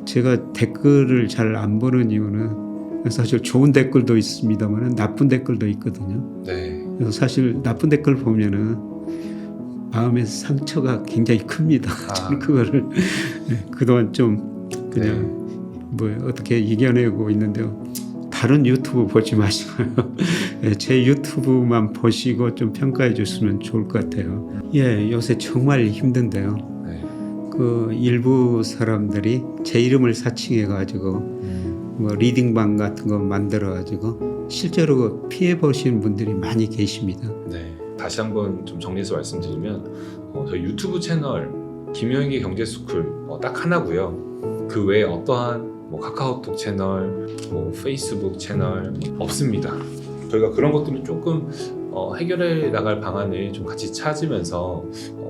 제가 댓글을 잘 안 보는 이유는 사실 좋은 댓글도 있습니다만 나쁜 댓글도 있거든요. 네. 그래서 사실 나쁜 댓글 보면은 마음의 상처가 굉장히 큽니다. 저는 그거를 그동안 좀 그냥 뭐 어떻게 이겨내고 있는데요. 다른 유튜브 보지 마시고요. 제 유튜브만 보시고 좀 평가해 주시면 좋을 것 같아요. 예, 요새 정말 힘든데요. 네. 그 일부 사람들이 제 이름을 사칭해 가지고 뭐 리딩방 같은 거 만들어 가지고 실제로 피해 보신 분들이 많이 계십니다. 네. 다시 한번 좀 정리해서 말씀드리면 저희 유튜브 채널 김영익의 경제스쿨 딱 하나고요. 그 외에 어떠한 뭐 카카오톡 채널, 뭐 페이스북 채널 없습니다. 저희가 그런 것들을 조금 해결해 나갈 방안을 좀 같이 찾으면서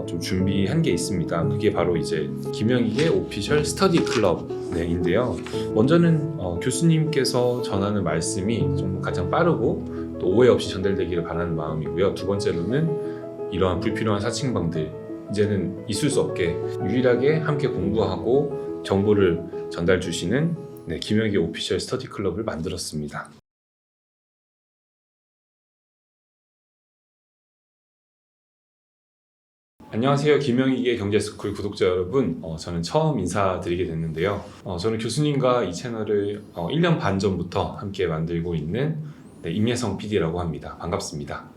좀 준비한 게 있습니다. 그게 바로 이제 김영익의 오피셜 스터디 클럽인데요. 먼저는 교수님께서 전하는 말씀이 좀 가장 빠르고 또 오해 없이 전달되기를 바라는 마음이고요. 두 번째로는 이러한 불필요한 사칭방들 이제는 있을 수 없게 유일하게 함께 공부하고 정보를 전달 주시는 김영익의 오피셜 스터디 클럽을 만들었습니다. 안녕하세요. 김영익의 경제스쿨 구독자 여러분. 저는 처음 인사드리게 됐는데요. 저는 교수님과 이 채널을 1년 반 전부터 함께 만들고 있는 임예성 PD라고 합니다. 반갑습니다.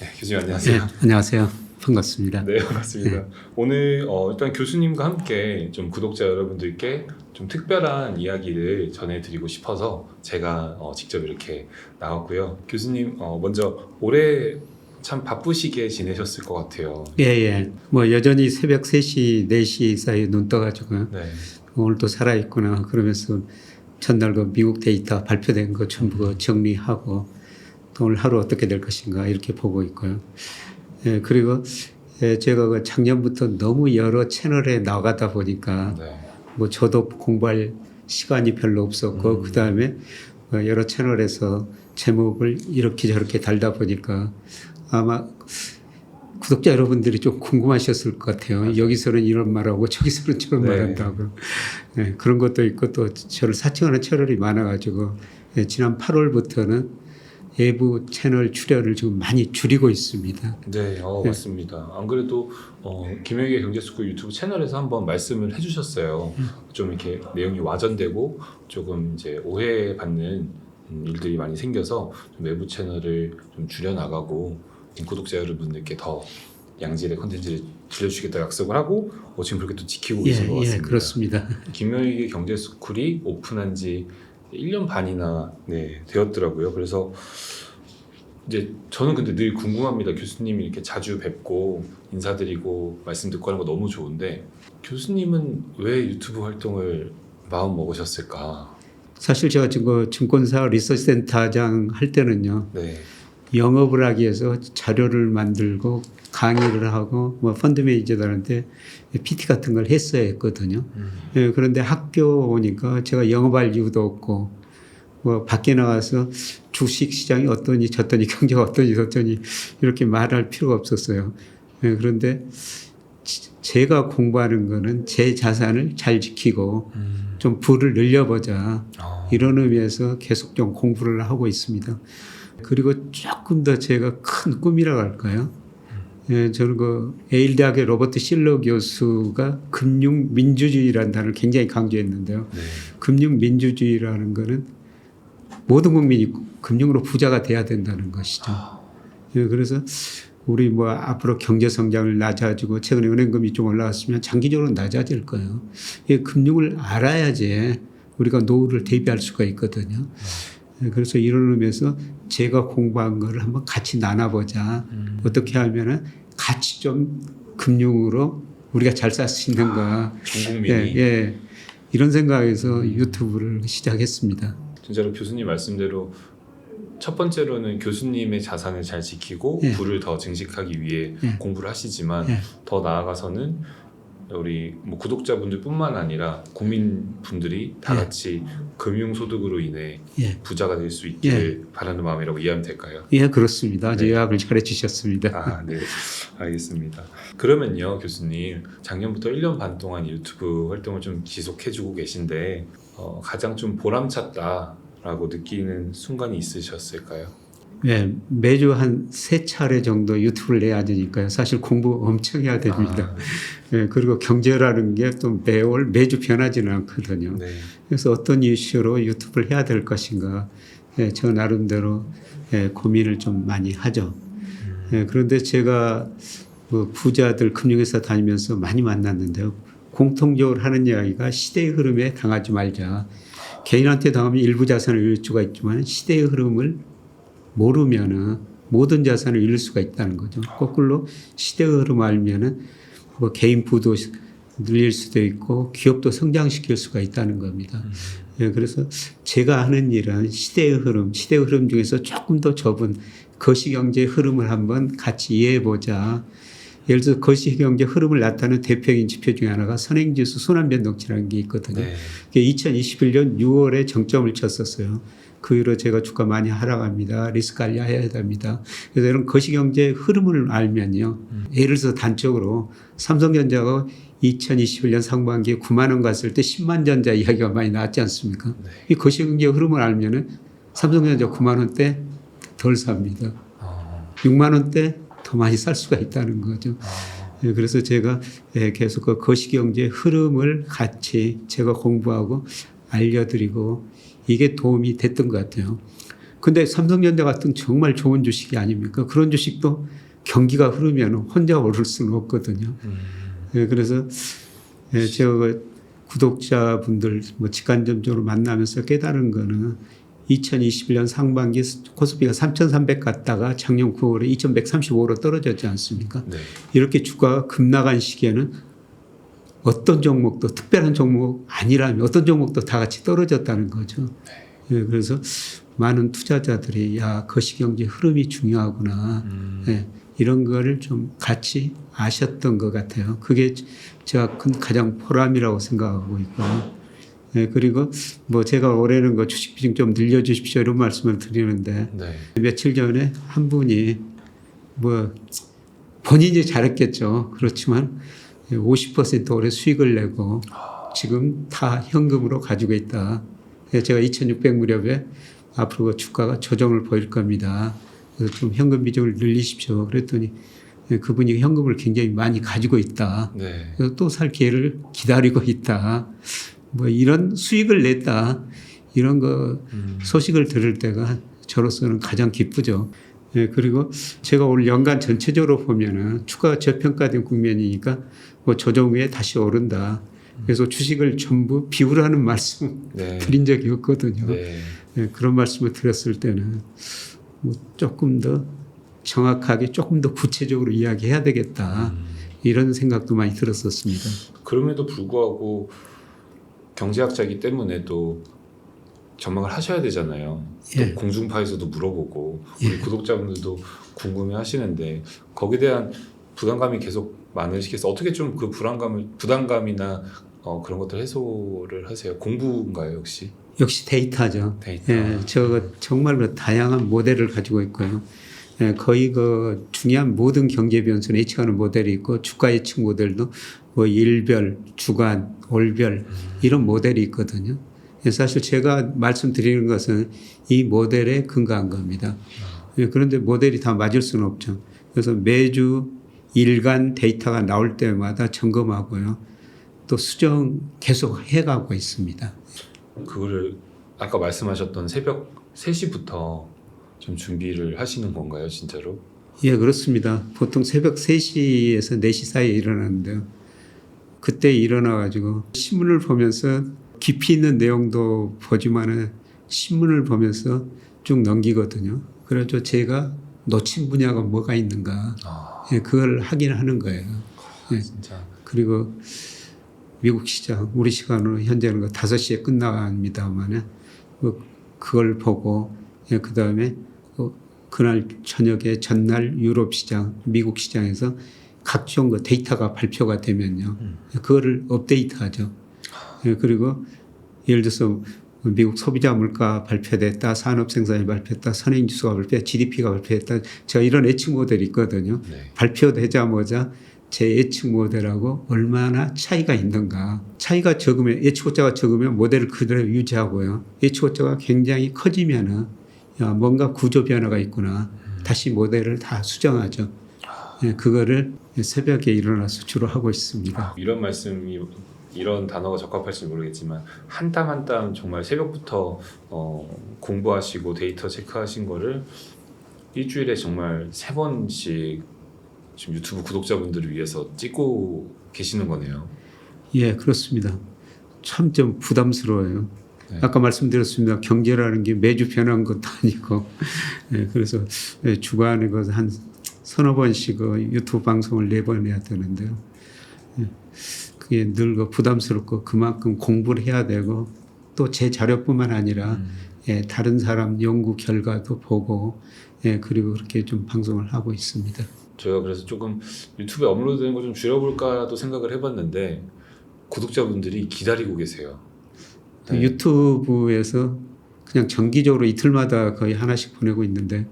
네, 교수님 안녕하세요. 네, 안녕하세요. 반갑습니다. 네, 반갑습니다. 오늘 일단 교수님과 함께 좀 구독자 여러분들께 좀 특별한 이야기를 전해드리고 싶어서 제가 직접 이렇게 나왔고요. 교수님 먼저 올해 참 바쁘시게 지내셨을 것 같아요. 예. 뭐 여전히 새벽 3시, 4시 사이에 눈 떠가지고요. 네. 오늘 또 살아있구나 그러면서 전날 그 미국 데이터 발표된 거 전부 정리하고 또 오늘 하루 어떻게 될 것인가 이렇게 보고 있고요. 예, 그리고 제가 그 작년부터 너무 여러 채널에 나가다 보니까 뭐 저도 공부할 시간이 별로 없었고 그 다음에 여러 채널에서 제목을 이렇게 저렇게 달다 보니까 아마 구독자 여러분들이 좀 궁금하셨을 것 같아요. 여기서는 이런 말하고 저기서는 저런 말한다고. 네, 그런 것도 있고 또 저를 사칭하는 채널이 많아가지고 지난 8월부터는 외부 채널 출연을 지금 많이 줄이고 있습니다. 네, 맞습니다. 안 그래도 김영익의 경제스쿨 유튜브 채널에서 한번 말씀을 해주셨어요. 좀 이렇게 내용이 와전되고 조금 이제 오해받는 일들이 많이 생겨서 좀 외부 채널을 좀 줄여나가고 구독자 여러분들께 더 양질의 콘텐츠를 들려주겠다 약속을 하고 지금 그렇게 또 지키고 계신 것 같습니다. 예, 그렇습니다. 김영익의 경제스쿨이 오픈한 지 1년 반이나 되었더라고요. 그래서 이제 저는 근데 늘 궁금합니다. 교수님이 이렇게 자주 뵙고 인사드리고 말씀 듣고 하는 거 너무 좋은데 교수님은 왜 유튜브 활동을 마음 먹으셨을까? 사실 제가 지금 증권사 리서치 센터장 할 때는요. 영업을 하기 위해서 자료를 만들고 강의를 하고 뭐 펀드 매니저들한테 PT 같은 걸 했어야 했거든요. 예, 그런데 학교 오니까 제가 영업할 이유도 없고 뭐 밖에 나가서 주식 시장이 어떠니 저떠니 경제가 어떠니 저떠니 이렇게 말할 필요가 없었어요. 예, 그런데 제가 공부하는 거는 제 자산을 잘 지키고 좀 부를 늘려보자 이런 의미에서 계속 좀 공부를 하고 있습니다. 그리고 조금 더 제가 큰 꿈이라고 할까요? 예, 저는 그 예일 대학의 로버트 실러 교수가 금융 민주주의라는 단어를 굉장히 강조했는데요. 금융 민주주의라는 거는 모든 국민이 금융으로 부자가 돼야 된다는 것이죠. 예, 그래서 우리 뭐 앞으로 경제 성장을 낮아지고 최근에 은행금리 좀 올라왔으면 장기적으로 낮아질 거예요. 예, 금융을 알아야지 우리가 노후를 대비할 수가 있거든요. 그래서 이런 의미에서 제가 공부한 거를 한번 같이 나눠보자. 어떻게 하면은 같이 좀 금융으로 우리가 잘 살 수 있는가. 전 국민이. 이런 생각에서 유튜브를 시작했습니다. 진짜로 교수님 말씀대로 첫 번째로는 교수님의 자산을 잘 지키고 부를 더 증식하기 위해 공부를 하시지만 더 나아가서는 우리 뭐 구독자분들뿐만 아니라 국민분들이 다 예. 같이 금융소득으로 인해 예. 부자가 될 수 있길 바라는 마음이라고 이해하면 될까요? 예, 그렇습니다. 아주 네. 요약을 잘해 주셨습니다. 아, 네. 알겠습니다. 그러면요, 교수님. 작년부터 1년 반 동안 유튜브 활동을 좀 지속해주고 계신데 가장 좀 보람찼다라고 느끼는 순간이 있으셨을까요? 네, 매주 한 3차례 정도 유튜브를 내야 되니까요. 사실 공부 엄청 해야 됩니다. 네, 그리고 경제라는 게 또 매주 변하지는 않거든요. 네. 그래서 어떤 이슈로 유튜브를 해야 될 것인가, 네, 저 나름대로 고민을 좀 많이 하죠. 네, 그런데 제가 뭐 부자들 금융회사 다니면서 많이 만났는데요. 공통적으로 하는 이야기가 시대의 흐름에 당하지 말자. 개인한테 당하면 일부 자산을 잃을 수가 있지만 시대의 흐름을 모르면은 모든 자산을 잃을 수가 있다는 거죠. 거꾸로 시대의 흐름을 알면은 뭐 개인 부도 늘릴 수도 있고 기업도 성장시킬 수가 있다는 겁니다. 예, 그래서 제가 하는 일은 시대의 흐름 중에서 조금 더 좁은 거시경제 흐름을 한번 같이 이해해 보자. 예를 들어서 거시경제 흐름을 나타내는 대표적인 지표 중에 하나가 선행지수 순환변동치라는 게 있거든요. 네. 2021년 6월에 정점을 쳤었어요. 그 이후로 제가 주가 많이 하락합니다. 리스크 관리해야 됩니다. 그래서 이런 거시경제 흐름을 알면요. 예를 들어서 단적으로 삼성전자가 2021년 상반기에 9만 원 갔을 때 10만 전자 이야기가 많이 나왔지 않습니까? 네. 이 거시경제 흐름을 알면은 삼성전자 9만 원대 덜 삽니다. 6만 원대 더 많이 살 수가 있다는 거죠. 예, 그래서 제가 계속 그 거시경제 흐름을 같이 제가 공부하고 알려드리고 이게 도움이 됐던 것 같아요. 근데 삼성전자 같은 정말 좋은 주식이 아닙니까? 그런 주식도 경기가 흐르면 혼자 오를 수는 없거든요. 예, 그래서 제가 구독자분들 뭐 직간접적으로 만나면서 깨달은 거는 2021년 상반기 코스피가 3,300 갔다가 작년 9월에 2,135로 떨어졌지 않습니까? 네. 이렇게 주가가 급락한 시기에는 어떤 종목도 특별한 종목 아니라면 어떤 종목도 다 같이 떨어졌다는 거죠. 예, 그래서 많은 투자자들이 야 거시경제 흐름이 중요하구나. 예, 이런 거를 좀 같이 아셨던 것 같아요. 그게 제가 가장 보람이라고 생각하고 있고요. 예, 그리고 뭐 제가 올해는 거 주식 비중 좀 늘려주십시오 이런 말씀을 드리는데 네. 며칠 전에 한 분이 뭐 본인이 잘했겠죠. 그렇지만 50% 올해 수익을 내고 지금 다 현금으로 가지고 있다. 제가 2,600 무렵에 앞으로 주가가 조정을 보일 겁니다. 그래서 좀 현금 비중을 늘리십시오. 그랬더니 그분이 현금을 굉장히 많이 가지고 있다. 네. 그래서 또 살 기회를 기다리고 있다. 뭐 이런 수익을 냈다. 이런 거 소식을 들을 때가 저로서는 가장 기쁘죠. 예, 그리고 제가 올 연간 전체적으로 보면은 주가가 저평가된 국면이니까 뭐 조정 후에 다시 오른다. 그래서 주식을 전부 비우라는 말씀 네. 드린 적이 없거든요. 네. 예, 그런 말씀을 드렸을 때는 뭐 조금 더 정확하게 조금 더 구체적으로 이야기해야 되겠다. 이런 생각도 많이 들었었습니다. 그럼에도 불구하고 경제학자이기 때문에 또 전망을 하셔야 되잖아요. 예. 또 공중파에서도 물어보고 우리 예. 구독자분들도 궁금해 하시는데 거기에 대한 부담감이 계속 많으시겠어요. 어떻게 좀 그 부담감이나 그런 것들 해소를 하세요? 공부인가요, 역시? 역시 데이터죠. 데이터. 예, 저 정말 다양한 모델을 가지고 있고요. 예, 거의 그 중요한 모든 경제 변수를 예측하는 모델이 있고 주가 예측 모델도 뭐 일별, 주간, 월별 이런 모델이 있거든요. 예, 사실 제가 말씀드리는 것은 이 모델에 근거한 겁니다. 예, 그런데 모델이 다 맞을 수는 없죠. 그래서 매주 일간 데이터가 나올 때마다 점검하고요. 또 수정 계속 해가고 있습니다. 그거를 아까 말씀하셨던 새벽 3시부터 좀 준비를 하시는 건가요, 진짜로? 예, 그렇습니다. 보통 새벽 3시에서 4시 사이에 일어나는데요. 그때 일어나가지고 신문을 보면서 깊이 있는 내용도 보지만은 신문을 보면서 쭉 넘기거든요. 그래서 제가 놓친 분야가 뭐가 있는가. 예, 그걸 확인하는 거예요. 예. 진짜. 그리고 미국 시장, 우리 시간으로 현재는 5시에 끝나갑니다만 그걸 보고 예, 그다음에 그날 저녁에 전날 유럽 시장, 미국 시장에서 각종 그 데이터가 발표가 되면요. 그거를 업데이트하죠. 예, 그리고 예를 들어서 미국 소비자 물가 발표됐다, 산업 생산이 발표됐다, 선행지수가 발표됐다, GDP가 발표됐다. 제가 이런 예측 모델이 있거든요. 네. 발표되자마자 제 예측 모델하고 얼마나 차이가 있는가. 차이가 적으면, 예측 오차가 적으면 모델을 그대로 유지하고요. 예측 오차가 굉장히 커지면은 야, 뭔가 구조 변화가 있구나. 다시 모델을 다 수정하죠. 예, 그거를 새벽에 일어나서 주로 하고 있습니다. 이런 말씀이 이런 단어가 적합할지 모르겠지만 한 땀 한 땀 정말 새벽부터 공부하시고 데이터 체크하신 거를 일주일에 정말 3번씩 지금 유튜브 구독자분들을 위해서 찍고 계시는 거네요. 예, 그렇습니다. 참 좀 부담스러워요. 네. 아까 말씀드렸습니다. 경제라는 게 매주 변한 것도 아니고, 예, 그래서 주간에 한 서너 번씩 유튜브 방송을 4번 해야 되는데요. 예, 그게 늘 부담스럽고 그만큼 공부를 해야 되고 또 제 자료뿐만 아니라 예, 다른 사람 연구 결과도 보고 예, 그리고 그렇게 좀 방송을 하고 있습니다. 저희가 그래서 조금 유튜브에 업로드되는 거 좀 줄여볼까도 생각을 해봤는데 구독자분들이 기다리고 계세요. 네. 유튜브에서 그냥 정기적으로 이틀마다 거의 하나씩 보내고 있는데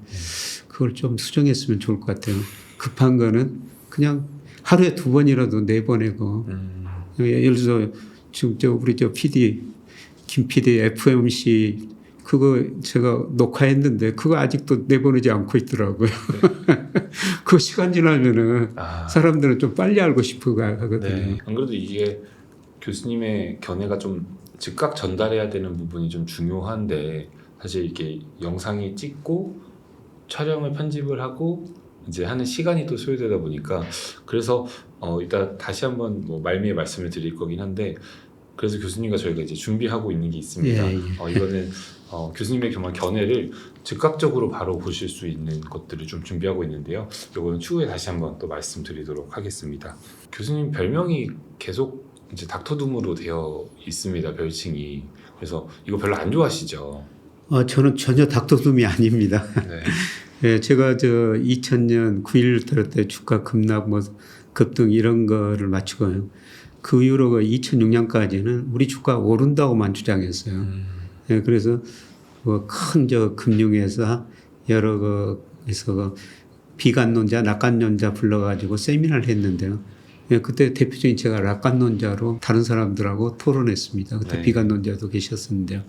그걸 좀 수정했으면 좋을 것 같아요. 급한 거는 그냥 하루에 2번이라도 내보내고 예를 들어서 지금 우리 PD 김 PD FMC 그거 제가 녹화했는데 그거 아직도 내보내지 않고 있더라고요. 네. 그 시간 지나면은 사람들은 좀 빨리 알고 싶어 하거든요. 네. 안 그래도 이게 교수님의 견해가 좀 즉각 전달해야 되는 부분이 좀 중요한데 사실 이렇게 영상이 찍고 촬영을 편집을 하고 이제 하는 시간이 또 소요되다 보니까 그래서 이따 다시 한번 뭐 말미에 말씀을 드릴 거긴 한데 그래서 교수님과 저희가 이제 준비하고 있는 게 있습니다. 예. 이거는 교수님의 정말 견해를 즉각적으로 바로 보실 수 있는 것들을 좀 준비하고 있는데요. 이거는 추후에 다시 한번 또 말씀드리도록 하겠습니다. 교수님 별명이 계속 이제 닥터둠으로 되어 있습니다. 별칭이. 그래서 이거 별로 안 좋아하시죠? 저는 전혀 닥터둠이 아닙니다. 네. 예, 제가 2000년 9.11 때 주가 급락, 급등 이런 거를 맞추고요. 그 이후로 2006년까지는 우리 주가 오른다고만 주장했어요. 예, 그래서 큰 금융회사 여러 거에서 비관론자, 낙관론자 불러가지고 세미나를 했는데요. 예, 그때 대표적인 제가 낙관론자로 다른 사람들하고 토론했습니다. 그때 네. 비관론자도 계셨었는데요.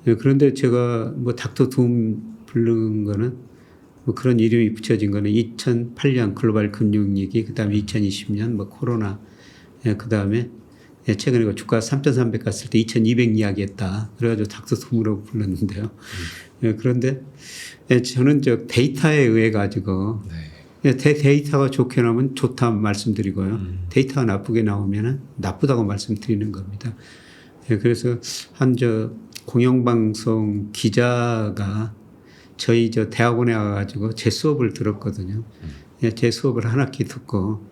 예, 그런데 제가 닥터둠 부른 거는 그런 이름이 붙여진 거는 2008년 글로벌 금융위기, 그 다음에 2020년 코로나, 예, 그 다음에 최근에 주가 3,300 갔을 때 2,200 이야기했다. 그래가지고 닥터둠으로 불렀는데요. 예, 그런데 저는 데이터에 의해 가지고 데이터가 좋게 나오면 좋다 말씀드리고요. 데이터가 나쁘게 나오면 나쁘다고 말씀드리는 겁니다. 예, 그래서 공영방송 기자가 저희 대학원에 와가지고 제 수업을 들었거든요. 예, 제 수업을 한 학기 듣고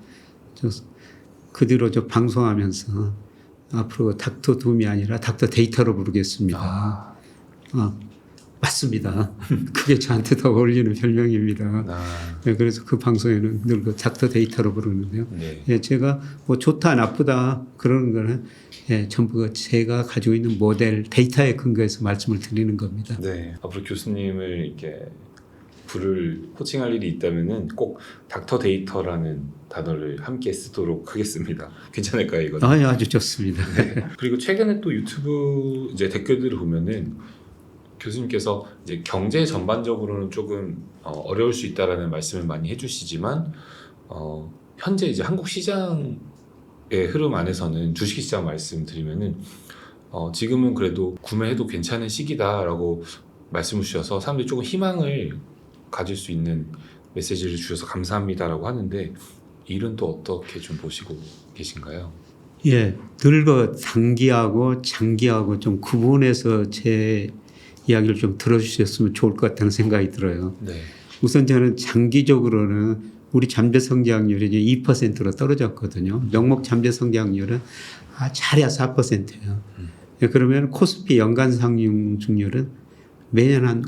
그 뒤로 방송하면서 앞으로 닥터둠이 아니라 닥터 데이터로 부르겠습니다. 맞습니다. 그게 저한테 더 어울리는 별명입니다. 네, 그래서 그 방송에는 늘 닥터 데이터로 부르는데요. 네. 예, 제가 좋다 나쁘다 그러는 거는 예, 전부 제가 가지고 있는 모델 데이터에 근거해서 말씀을 드리는 겁니다. 네. 앞으로 교수님을 이렇게 호칭할 일이 있다면은 꼭 닥터 데이터라는 단어를 함께 쓰도록 하겠습니다. 괜찮을까요, 이거는? 예, 아주 좋습니다. 네. 그리고 최근에 또 유튜브 이제 댓글들을 보면은 교수님께서 이제 경제 전반적으로는 조금 어려울 수 있다라는 말씀을 많이 해주시지만 현재 이제 한국 시장의 흐름 안에서는 주식시장 말씀드리면은 지금은 그래도 구매해도 괜찮은 시기다라고 말씀을 주셔서 사람들이 조금 희망을 가질 수 있는 메시지를 주셔서 감사합니다라고 하는데 일은 또 어떻게 좀 보시고 계신가요? 예, 늘 단기하고 장기하고 좀 구분해서 제 이야기를 좀 들어주셨으면 좋을 것 같다는 생각이 들어요. 네. 우선 저는 장기적으로는 우리 잠재 성장률이 이제 2%로 떨어졌거든요. 명목 잠재 성장률은 잘해야 4%예요. 그러면 코스피 연간 상승률은 매년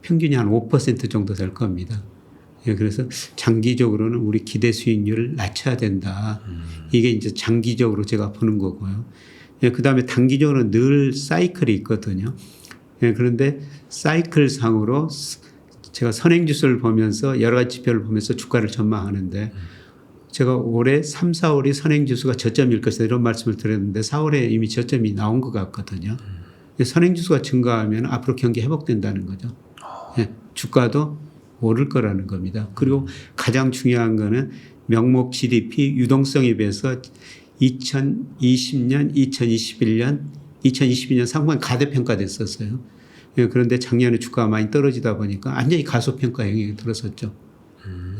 평균이 한 5% 정도 될 겁니다. 예, 그래서 장기적으로는 우리 기대 수익률을 낮춰야 된다. 이게 이제 장기적으로 제가 보는 거고요. 예, 그 다음에 단기적으로는 늘 사이클이 있거든요. 예, 그런데 사이클 상으로 제가 선행지수를 보면서 여러 가지 지표를 보면서 주가를 전망하는데 제가 올해 3, 4월이 선행지수가 저점일 것이다 이런 말씀을 드렸는데 4월에 이미 저점이 나온 것 같거든요. 선행지수가 증가하면 앞으로 경기 회복된다는 거죠. 예, 주가도 오를 거라는 겁니다. 그리고 가장 중요한 거는 명목 GDP 유동성에 비해서 2020년, 2022년 상반 가대평가됐었어요. 예, 그런데 작년에 주가가 많이 떨어지다 보니까 완전히 가소평가 영향이 들었었죠.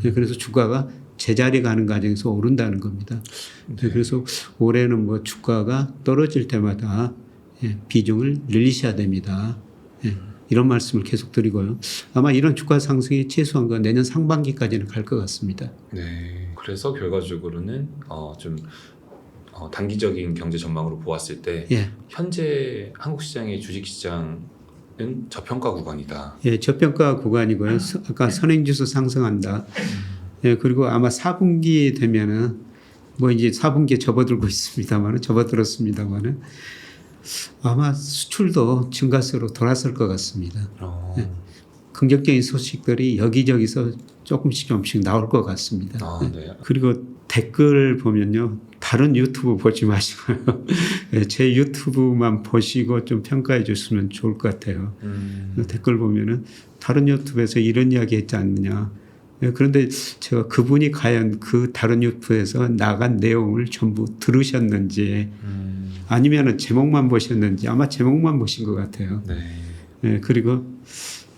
예, 그래서 주가가 제자리 가는 과정에서 오른다는 겁니다. 네. 그래서 올해는 뭐 주가가 떨어질 때마다 예, 비중을 늘리셔야 됩니다. 예, 이런 말씀을 계속 드리고요. 아마 이런 주가 상승이 최소한 건 내년 상반기까지는 갈 것 같습니다. 네. 그래서 결과적으로는 좀 단기적인 경제 전망으로 보았을 때 예. 현재 한국 시장의 주식 시장은 저평가 구간이다. 예, 저평가 구간이고요. 아까 선행지수 상승한다. 예, 그리고 아마 4분기 되면은 뭐 이제 4분기에 접어들었습니다만은 아마 수출도 증가세로 돌아설 것 같습니다. 예, 긍정적인 소식들이 여기저기서 조금씩 나올 것 같습니다. 네. 그리고 댓글 보면요. 다른 유튜브 보지 마시고요. 예, 제 유튜브만 보시고 좀 평가해 주시면 좋을 것 같아요. 댓글 보면은 다른 유튜브에서 이런 이야기 했지 않느냐. 예, 그런데 제가 그분이 과연 그 다른 유튜브에서 나간 내용을 전부 들으셨는지 아니면은 제목만 보셨는지 아마 제목만 보신 것 같아요. 네. 예, 그리고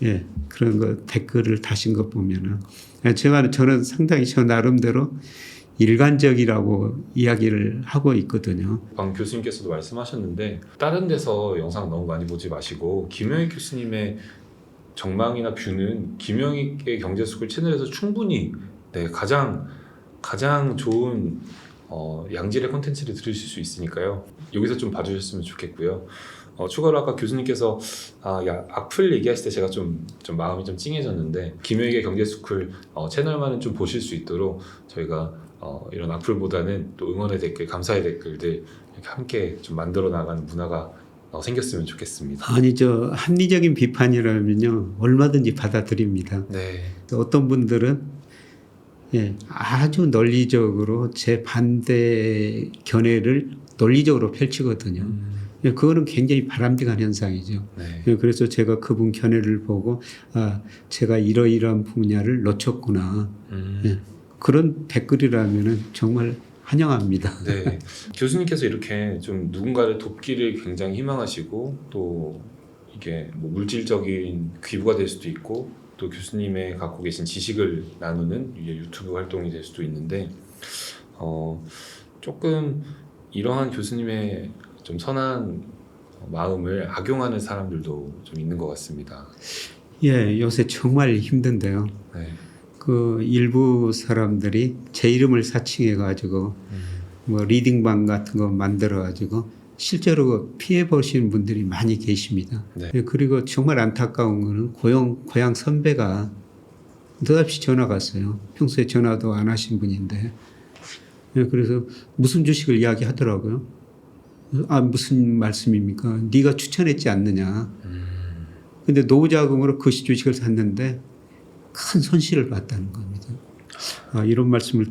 예, 그런 거 댓글을 다신 것 보면은 예, 저는 상당히 저 나름대로 일관적이라고 이야기를 하고 있거든요. 방 교수님께서도 말씀하셨는데 다른 데서 영상 너무 많이 보지 마시고 김영익 교수님의 전망이나 뷰는 김영익의 경제스쿨 채널에서 충분히 가장 좋은 양질의 콘텐츠를 들으실 수 있으니까요. 여기서 좀 봐주셨으면 좋겠고요. 추가로 아까 교수님께서 악플 얘기하실 때 제가 좀 마음이 좀 찡해졌는데 김영익의 경제스쿨 채널만은 좀 보실 수 있도록 저희가 이런 악플보다는 또 응원의 댓글, 감사의 댓글들 이렇게 함께 좀 만들어 나가는 문화가 생겼으면 좋겠습니다. 아니 합리적인 비판이라면요 얼마든지 받아들입니다. 네. 어떤 분들은 예, 아주 논리적으로 제 반대 견해를 논리적으로 펼치거든요. 예, 그거는 굉장히 바람직한 현상이죠. 네. 예, 그래서 제가 그분 견해를 보고 제가 이러이러한 분야를 놓쳤구나. 예, 그런 댓글이라면은 정말 환영합니다. 네. 교수님께서 이렇게 좀 누군가를 돕기를 굉장히 희망하시고 또 이게 뭐 물질적인 기부가 될 수도 있고 또 교수님의 갖고 계신 지식을 나누는 유튜브 활동이 될 수도 있는데 조금 이러한 교수님의 좀 선한 마음을 악용하는 사람들도 좀 있는 것 같습니다. 예, 요새 정말 힘든데요. 네. 그 일부 사람들이 제 이름을 사칭해 가지고 뭐 리딩방 같은 거 만들어 가지고 실제로 피해 보시는 분들이 많이 계십니다. 네. 그리고 정말 안타까운 거는 고향 선배가 느닷없이 전화가 왔어요. 평소에 전화도 안 하신 분인데 그래서 무슨 주식을 이야기하더라고요. 무슨 말씀입니까? 네가 추천했지 않느냐. 근데 노후자금으로 그 주식을 샀는데 큰 손실을 봤다는 겁니다. 이런 말씀을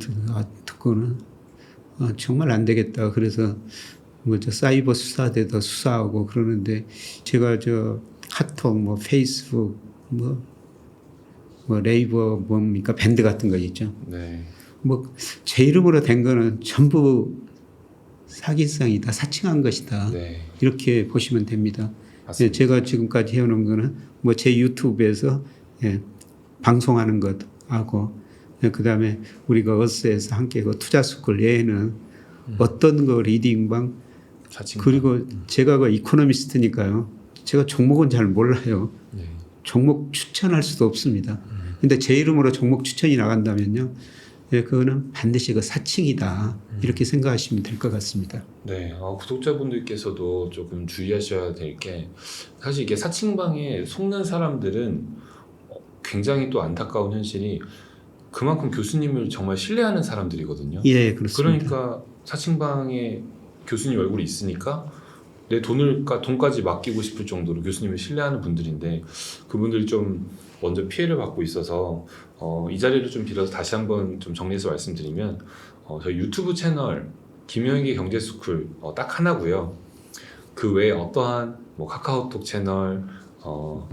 듣고는 정말 안 되겠다. 그래서 사이버 수사대도 수사하고 그러는데 제가 카톡, 페이스북, 네이버 뭡니까 밴드 같은 거 있죠. 네. 제 이름으로 된 거는 전부 사기성이다, 사칭한 것이다. 네. 이렇게 보시면 됩니다. 맞습니다. 제가 지금까지 해오는 거는 제 유튜브에서 방송하는 것 하고 그다음에 우리가 어스에서 함께 투자스쿨 외에는 어떤 거 리딩방 그리고 제가 이코노미스트니까요. 제가 종목은 잘 몰라요. 네. 종목 추천할 수도 없습니다. 근데 제 이름으로 종목 추천이 나간다면요. 그거는 반드시 사칭이다. 이렇게 생각하시면 될 것 같습니다. 네, 구독자분들께서도 조금 주의하셔야 될 게 사실 이게 사칭방에 속는 사람들은 굉장히 또 안타까운 현실이 그만큼 교수님을 정말 신뢰하는 사람들이거든요. 예, 그렇습니다. 그러니까 사칭방에 교수님 얼굴이 있으니까 내 돈까지 맡기고 싶을 정도로 교수님을 신뢰하는 분들인데 그분들이 좀 먼저 피해를 받고 있어서 이 자리를 좀 빌어서 다시 한번 좀 정리해서 말씀드리면 저희 유튜브 채널 김영익의 경제스쿨 딱 하나고요. 그 외에 어떠한 뭐 카카오톡 채널, 뭐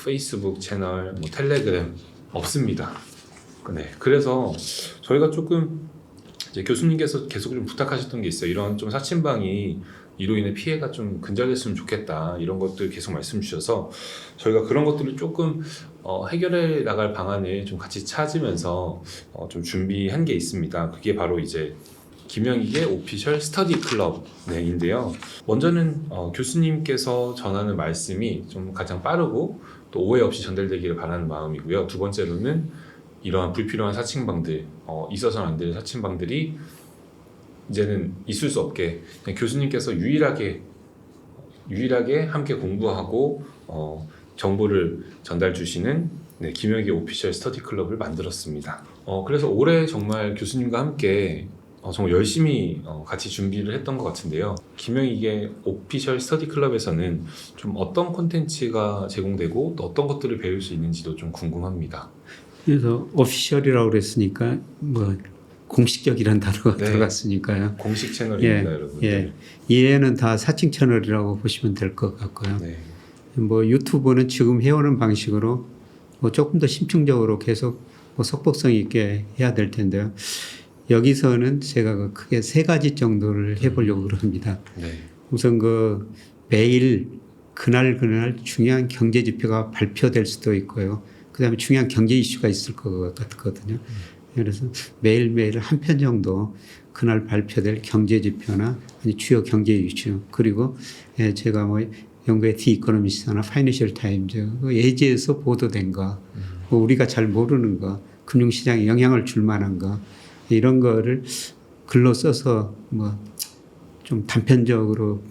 페이스북 채널, 뭐 텔레그램 없습니다. 네, 그래서 저희가 조금 이제 교수님께서 계속 좀 부탁하셨던 게 있어요. 이런 좀 사칭방이 이로 인해 피해가 좀 근절됐으면 좋겠다 이런 것들 계속 말씀 주셔서 저희가 그런 것들을 조금 해결해 나갈 방안을 좀 같이 찾으면서 좀 준비한 게 있습니다. 그게 바로 이제 김영익의 오피셜 스터디 클럽인데요. 먼저는 교수님께서 전하는 말씀이 좀 가장 빠르고 또 오해 없이 전달되기를 바라는 마음이고요. 두 번째로는 이러한 불필요한 사칭방들, 있어서는 안 될 사칭방들이 이제는 있을 수 없게 그냥 교수님께서 유일하게 함께 공부하고 정보를 전달 주시는 김영익의 오피셜 스터디 클럽을 만들었습니다. 그래서 올해 정말 교수님과 함께 정말 열심히 같이 준비를 했던 것 같은데요. 김영익의 오피셜 스터디 클럽에서는 좀 어떤 콘텐츠가 제공되고 또 어떤 것들을 배울 수 있는지도 좀 궁금합니다. 그래서 오피셜이라고 그랬으니까 뭐 공식적이라는 단어가 네. 들어갔으니까요. 공식 채널입니다, 여러분. 예, 얘는 다 사칭 채널이라고 보시면 될 것 같고요. 네. 뭐 유튜브는 지금 해오는 방식으로 뭐 조금 더 심층적으로 계속 뭐 속복성 있게 해야 될 텐데요. 여기서는 제가 크게 세 가지 정도를 해보려고 그럽니다. 네. 우선 매일 그날 중요한 경제 지표가 발표될 수도 있고요. 그다음에 중요한 경제 이슈가 있을 것 같거든요. 그래서 매일매일 한 편 정도 그날 발표될 경제 지표나 주요 경제 이슈 그리고 제가 뭐 영국의 디 이코노미스트나 파이낸셜 타임즈 예지에서 보도된 거 우리가 잘 모르는 거 금융시장에 영향을 줄 만한 거 이런 거를 글로 써서 뭐 좀 단편적으로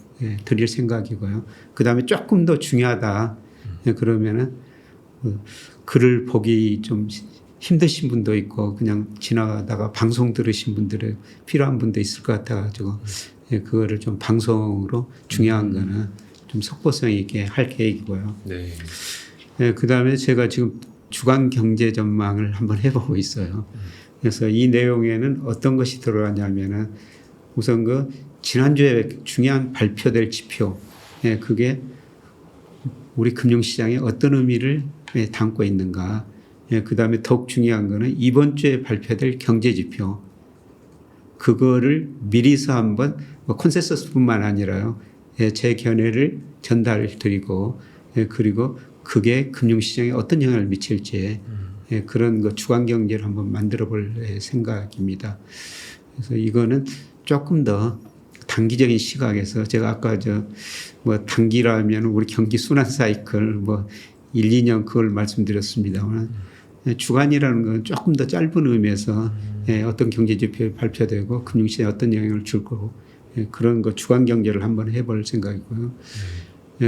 드릴 생각이고요. 그다음에 조금 더 중요하다 그러면은 글을 보기 좀 힘드신 분도 있고 그냥 지나가다가 방송 들으신 분들이 필요한 분도 있을 것 같아가지고 그거를 좀 방송으로 중요한 거는 좀 속보성 있게 할 계획이고요. 네. 그다음에 제가 지금 주간 경제 전망을 한번 해보고 있어요. 그래서 이 내용에는 어떤 것이 들어가냐면은 우선 지난주에 중요한 발표될 지표, 그게 우리 금융시장에 어떤 의미를 담고 있는가. 그다음에 더욱 중요한 거는 이번 주에 발표될 경제 지표. 그거를 미리서 한번 콘센서스뿐만 아니라요. 제 견해를 전달을 드리고 그리고 그게 금융시장에 어떤 영향을 미칠지 그런 주간 경제를 한번 만들어 볼 생각입니다. 그래서 이거는 조금 더 단기적인 시각에서 제가 아까 뭐 단기라면 우리 경기 순환 사이클 뭐 1, 2년 그걸 말씀드렸습니다만 주간이라는 건 조금 더 짧은 의미에서 어떤 경제 지표가 발표되고 금융시장에 어떤 영향을 줄 거고 그런 주간 경제를 한번 해볼 생각이고요.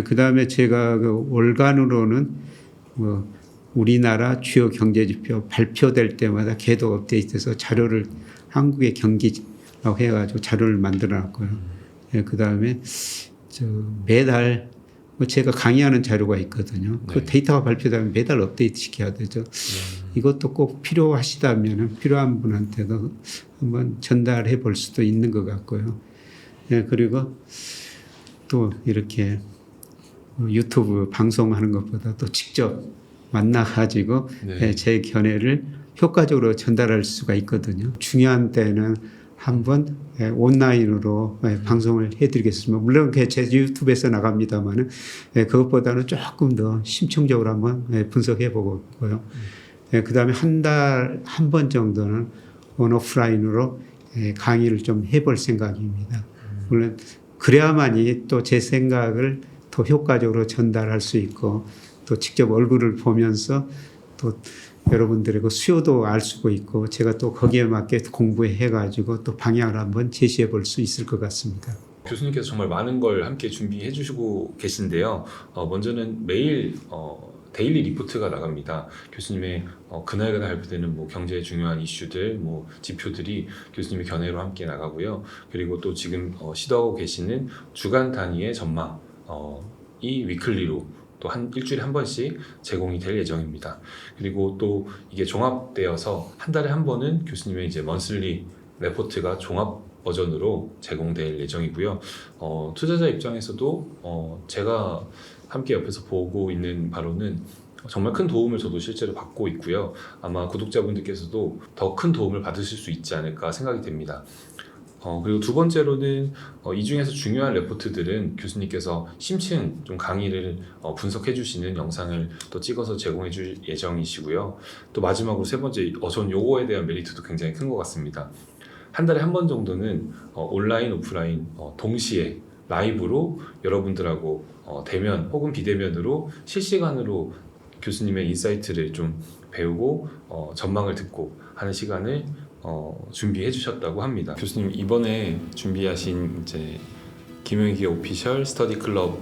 그다음에 제가 월간으로는 뭐 우리나라 주요 경제 지표 발표될 때마다 궤도 업데이트해서 자료를 한국의 경기라고 해가지고 자료를 만들어놨고요. 그다음에 매달 제가 강의하는 자료가 있거든요. 그 데이터가 발표되면 매달 업데이트 시켜야 되죠. 이것도 꼭 필요하시다면 필요한 분한테도 한번 전달해 볼 수도 있는 것 같고요. 그리고 또 이렇게 유튜브 방송하는 것보다 또 직접 만나가지고 제 견해를 효과적으로 전달할 수가 있거든요. 중요한 때는 한번 온라인으로 방송을 해드리겠습니다. 물론 제 유튜브에서 나갑니다만은 그것보다는 조금 더 심층적으로 한번 분석해 보고요. 그다음에 한 달 한 번 정도는 온오프라인으로 강의를 좀 해볼 생각입니다. 물론 그래야만이 또 제 생각을 더 효과적으로 전달할 수 있고 또 직접 얼굴을 보면서 또 여러분들의 수요도 알 수가 있고 제가 또 거기에 맞게 공부해 가지고 또 방향을 한번 제시해 볼 수 있을 것 같습니다. 교수님께서 정말 많은 걸 함께 준비해 주시고 계신데요. 먼저는 매일 데일리 리포트가 나갑니다. 교수님의 그날그날 발표되는 뭐 경제에 중요한 이슈들, 뭐 지표들이 교수님의 견해로 함께 나가고요. 그리고 또 지금 시도하고 계시는 주간 단위의 전망, 이 위클리로 또 일주일에 한 번씩 제공이 될 예정입니다. 그리고 또 이게 종합되어서 한 달에 한 번은 교수님의 이제 먼슬리 레포트가 종합 버전으로 제공될 예정이고요. 투자자 입장에서도 제가 함께 옆에서 보고 있는 바로는 정말 큰 도움을 저도 실제로 받고 있고요. 아마 구독자분들께서도 더 큰 도움을 받으실 수 있지 않을까 생각이 됩니다. 그리고 두 번째로는 이 중에서 중요한 레포트들은 교수님께서 심층 좀 강의를 분석해 주시는 영상을 또 찍어서 제공해 줄 예정이시고요. 또 마지막으로 세 번째, 전 요거에 대한 메리트도 굉장히 큰 것 같습니다. 한 달에 한 번 정도는 온라인, 오프라인 동시에 라이브로 여러분들하고 대면 혹은 비대면으로 실시간으로 교수님의 인사이트를 좀 배우고 전망을 듣고 하는 시간을 준비해 주셨다고 합니다. 교수님 이번에 준비하신 이제 김용익의 오피셜 스터디 클럽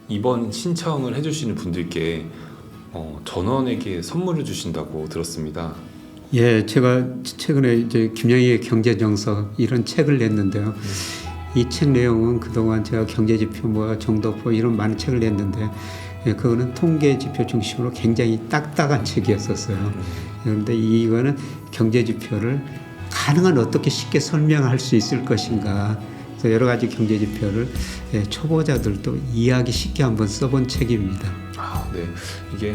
이번 신청을 해주시는 분들께 전원에게 선물을 주신다고 들었습니다. 예, 제가 최근에 이제 김영희의 경제정석 이런 책을 냈는데요. 이 책 내용은 그동안 제가 경제지표, 뭐 정도표 이런 많은 책을 냈는데 그거는 통계지표 중심으로 굉장히 딱딱한 책이었었어요. 그런데 이거는 경제지표를 가능한 어떻게 쉽게 설명할 수 있을 것인가. 그래서 여러 가지 경제지표를 초보자들도 이해하기 쉽게 한번 써본 책입니다. 네, 이게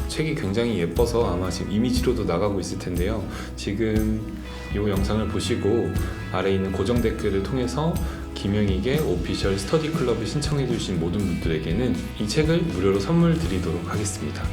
책이 굉장히 예뻐서 아마 지금 이미지로도 나가고 있을 텐데요. 지금 이 영상을 보시고 아래에 있는 고정 댓글을 통해서 김영익의 오피셜 스터디 클럽을 신청해 주신 모든 분들에게는 이 책을 무료로 선물 드리도록 하겠습니다.